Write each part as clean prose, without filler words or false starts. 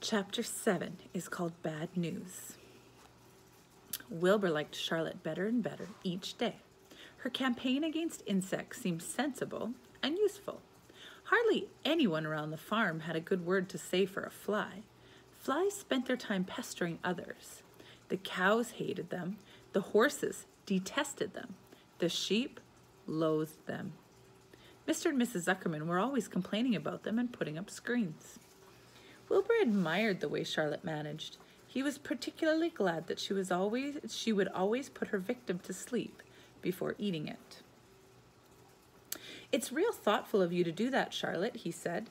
Chapter 7 is called Bad News. Wilbur liked Charlotte better and better each day. Her campaign against insects seemed sensible and useful. Hardly anyone around the farm had a good word to say for a fly. Flies spent their time pestering others. The cows hated them. The horses detested them. The sheep loathed them. Mr. and Mrs. Zuckerman were always complaining about them and putting up screens. Wilbur admired the way Charlotte managed. He was particularly glad that she would always put her victim to sleep before eating it. "It's real thoughtful of you to do that, Charlotte," he said.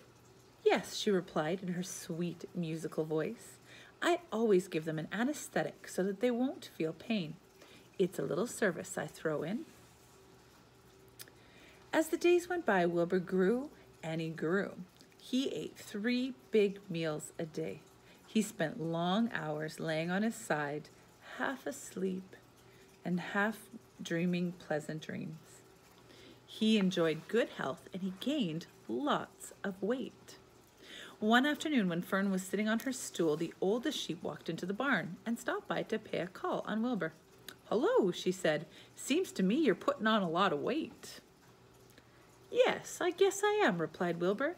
"Yes," she replied in her sweet, musical voice. "I always give them an anesthetic so that they won't feel pain. It's a little service I throw in." As the days went by, Wilbur grew and he grew. He ate 3 big meals a day. He spent long hours laying on his side, half asleep and half dreaming pleasant dreams. He enjoyed good health and he gained lots of weight. One afternoon when Fern was sitting on her stool, the oldest sheep walked into the barn and stopped by to pay a call on Wilbur. "Hello," she said. "Seems to me you're putting on a lot of weight." "Yes, I guess I am," replied Wilbur.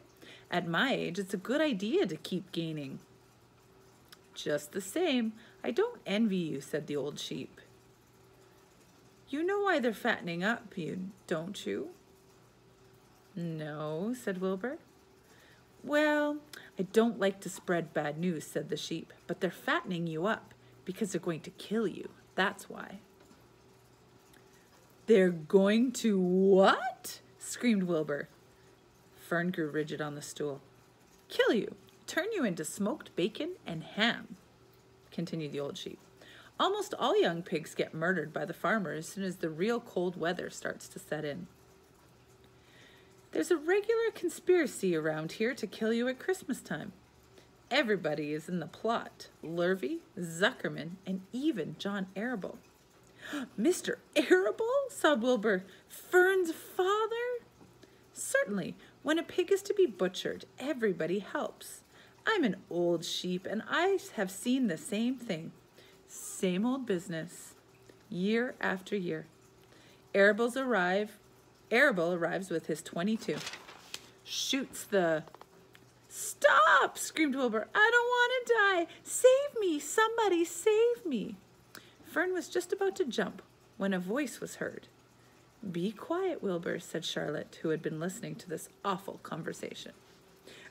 "At my age, it's a good idea to keep gaining." "Just the same, I don't envy you," said the old sheep. "You know why they're fattening up, don't you?" "No," said Wilbur. "Well, I don't like to spread bad news," said the sheep, "but they're fattening you up because they're going to kill you. That's why." "They're going to what?" screamed Wilbur. Fern grew rigid on the stool. "Kill you, turn you into smoked bacon and ham," continued the old sheep. "Almost all young pigs get murdered by the farmer as soon as the real cold weather starts to set in. There's a regular conspiracy around here to kill you at Christmas time. Everybody is in the plot. Lurvy, Zuckerman, and even John Arable." "Mr. Arable?" sobbed Wilbur. "Fern's father?" "Certainly. When a pig is to be butchered, everybody helps. I'm an old sheep, and I have seen the same thing. Same old business, year after year. Arable arrives with his 22. Shoots the... "Stop!" screamed Wilbur. "I don't want to die. Save me! Somebody save me!" Fern was just about to jump when a voice was heard. "Be quiet, Wilbur," said Charlotte, who had been listening to this awful conversation.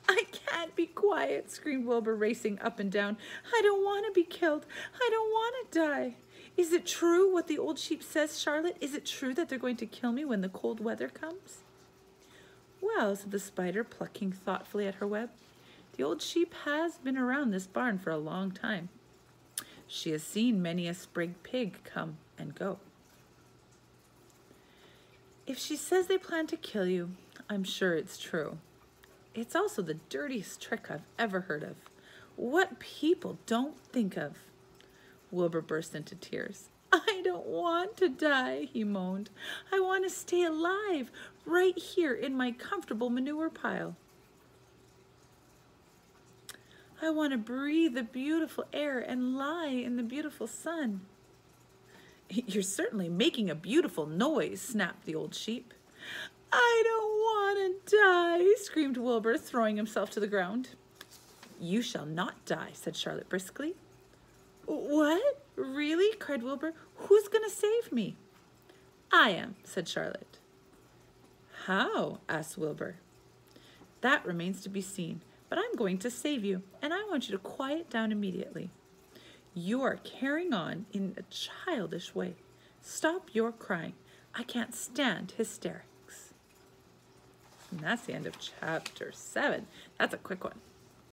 "I can't be quiet," screamed Wilbur, racing up and down. "I don't want to be killed. I don't want to die. Is it true what the old sheep says, Charlotte? Is it true that they're going to kill me when the cold weather comes?" "Well," said the spider, plucking thoughtfully at her web, "the old sheep has been around this barn for a long time. She has seen many a sprig pig come and go. If she says they plan to kill you, I'm sure it's true. It's also the dirtiest trick I've ever heard of. What people don't think of." Wilbur burst into tears. "I don't want to die," he moaned. "I want to stay alive right here in my comfortable manure pile. I want to breathe the beautiful air and lie in the beautiful sun." "You're certainly making a beautiful noise," snapped the old sheep. "I don't want to die," screamed Wilbur, throwing himself to the ground. "You shall not die," said Charlotte briskly. "What? Really?" cried Wilbur. "Who's going to save me?" "I am," said Charlotte. "How?" asked Wilbur. "That remains to be seen, but I'm going to save you, and I want you to quiet down immediately. You are carrying on in a childish way. Stop your crying. I can't stand hysterics." And that's the end of chapter 7. That's a quick one.